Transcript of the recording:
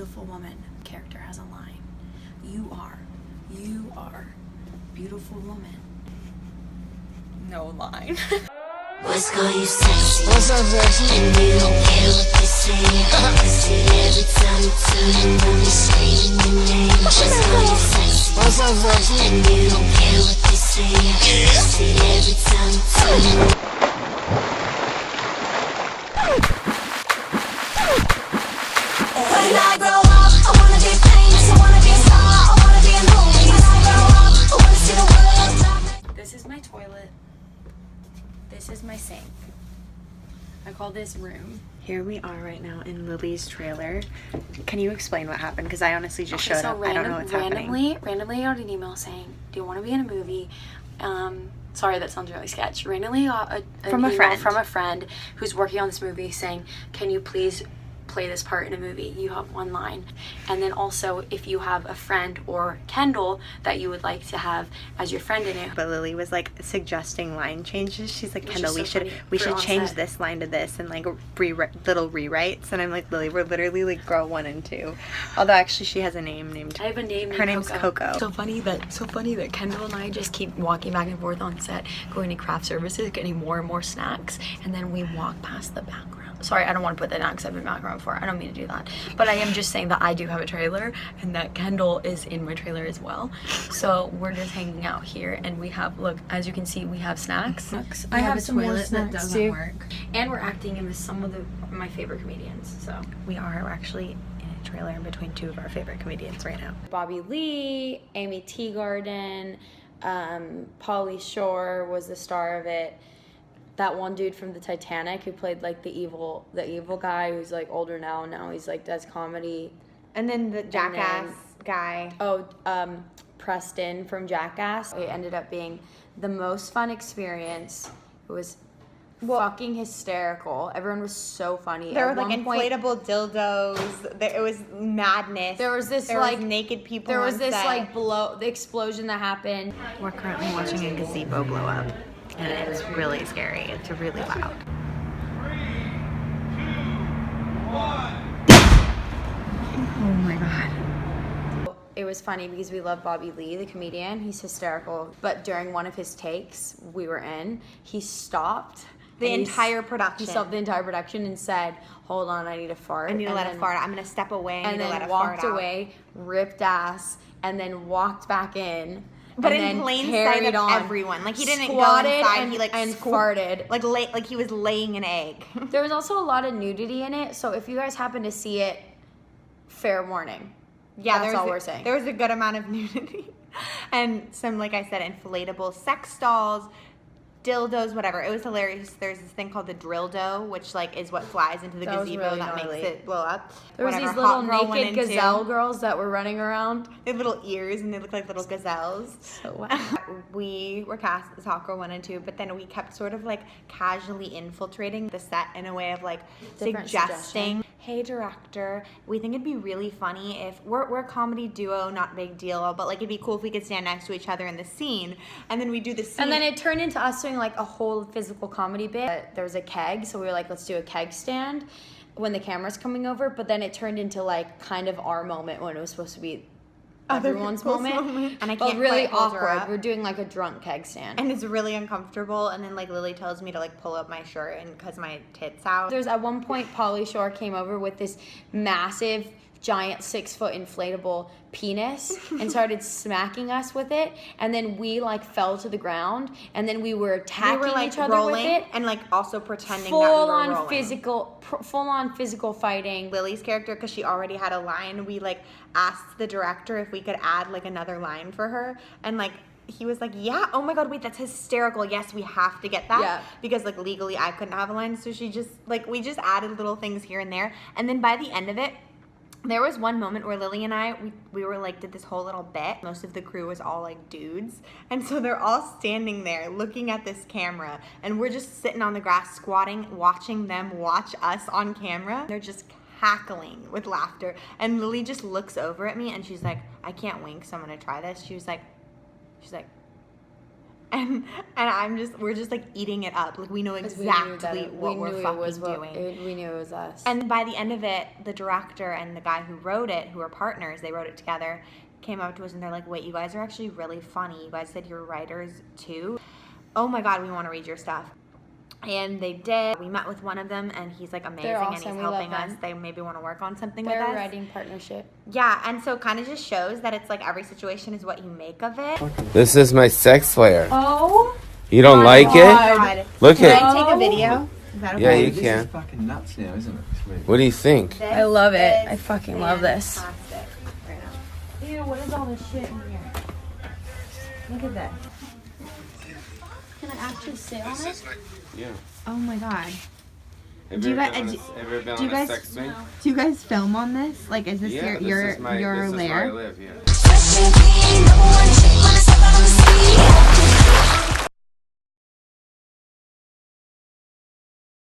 beautiful woman character has a line. You are beautiful woman. No line. What's call you sexy? What's up, sexy? And you don't care what they say. I see every time you turn around, they scream your name. What's call you sexy? What's up, sexy? And you don't care what they say. I see every time you turn around. When I grow up, I wanna be famous, I wanna be a star, I wanna be in movies. When I grow up, I wanna see the world. This is my toilet. This is my sink. I call this room. Here we are right now in Lily's trailer. Can you explain what happened? Because I honestly just showed up. I don't know what's happening. Randomly got an email saying, do you want to be in a movie? Sorry, that sounds really sketch. Randomly got from a friend who's working on this movie saying, can you please play this part in a movie? You have one line. And then also, if you have a friend or Kendall that you would like to have as your friend in it. But Lily was like suggesting line changes. She's like, Kendall, we should change this line to this, and like little rewrites. And I'm like, Lily, we're literally like girl 1 and 2. Although actually she has a name named. I have a name. Her name's Coco. So funny that Kendall and I just keep walking back and forth on set, going to craft services, getting more and more snacks, and then we walk past the background. Sorry, I don't want to put that down because I've been background before. I don't mean to do that. But I am just saying that I do have a trailer and that Kendall is in my trailer as well. So we're just hanging out here and we have, look, as you can see, we have snacks. I have some more snacks too. Work. And we're acting in with some of my favorite comedians. So we're actually in a trailer in between 2 of our favorite comedians right now. Bobby Lee, Amy Teagarden, Pauly Shore was the star of it. That one dude from the Titanic who played like the evil guy who's like older now he's like does comedy. And then the Jackass guy. Oh, Preston from Jackass. It ended up being the most fun experience. It was fucking hysterical. Everyone was so funny. There were like inflatable dildos. It was madness. There was naked people. There was this like the explosion that happened. We're currently watching a gazebo blow up. And it's really scary. It's really loud. 3, 2, 1. Oh my god. It was funny because we love Bobby Lee, the comedian. He's hysterical. But during one of his takes we were in, he stopped the entire production. He stopped the entire production and said, hold on, I need a fart. I need to let a fart out. I'm going to step away. And then walked away, ripped ass, and then walked back in. But in plain sight of everyone. Like he didn't go inside, he like farted. Like he was laying an egg. There was also a lot of nudity in it, so if you guys happen to see it, fair warning. Yeah, that's all we're saying. There was a good amount of nudity. And some, like I said, inflatable sex dolls, dildos, whatever. It was hilarious. There's this thing called the drill dough, which like is what flies into the gazebo that makes it blow up. There was these little naked gazelle girls that were running around. They had little ears and they looked like little gazelles. So wow. We were cast as Hot Girl 1 and 2, but then we kept sort of like casually infiltrating the set in a way of like suggesting, hey director, we think it'd be really funny if we're a comedy duo, not big deal, but like it'd be cool if we could stand next to each other in the scene. And then we do the scene. And then it turned into us doing like a whole physical comedy bit. There was a keg, so we were like, let's do a keg stand when the camera's coming over, but then it turned into like kind of our moment when it was supposed to be everyone's moment. And I can't really quite hold her awkward. up. We're doing like a drunk keg stand. And it's really uncomfortable, and then like Lily tells me to like pull up my shirt and because my tits out. There's at one point Pauly Shore came over with this massive giant 6-foot inflatable penis and started smacking us with it, and then we like fell to the ground, and then we were attacking each other with it, and like also pretending full that we were on rolling. full on physical fighting. Lily's character, because she already had a line, we like asked the director if we could add like another line for her, and like he was like, yeah, oh my god, wait, that's hysterical, yes, we have to get that. Yeah. Because like legally I couldn't have a line, so she just like, we just added little things here and there, and then by the end of it, there was one moment where Lily and I, we were like, did this whole little bit. Most of the crew was all like dudes. And so they're all standing there looking at this camera. And we're just sitting on the grass squatting, watching them watch us on camera. They're just cackling with laughter. And Lily just looks over at me and she's like, I can't wink, so I'm gonna try this. She's like, and we're just like eating it up. Like we know 'Cause we knew that exactly what we're fucking doing. We knew it was us. And by the end of it, the director and the guy who wrote it, who are partners, they wrote it together, came up to us and they're like, wait, you guys are actually really funny. You guys said you're writers too. Oh my God, we want to read your stuff. And they did. We met with one of them and he's like amazing and he's helping us. They maybe want to work on something with us. They're a writing partnership. Yeah, and so it kind of just shows that it's like every situation is what you make of it. This is my sex flare. Oh. You don't like God. it? Look Can at I take a video? Is that okay? Yeah, you This can. is fucking nuts now, isn't it? It's weird. What do you think? I love it. I fucking love this. Fantastic right now. Ew, what is all this shit in here? Look at this. Can I actually sit on it? Yeah. Oh my God. Have Do you guys- ever been do you on a guys- sex thing? Do you guys film on this? Like, is this Yeah, your this is where I lair? live, yeah. Trust me, no one take my step out on the street.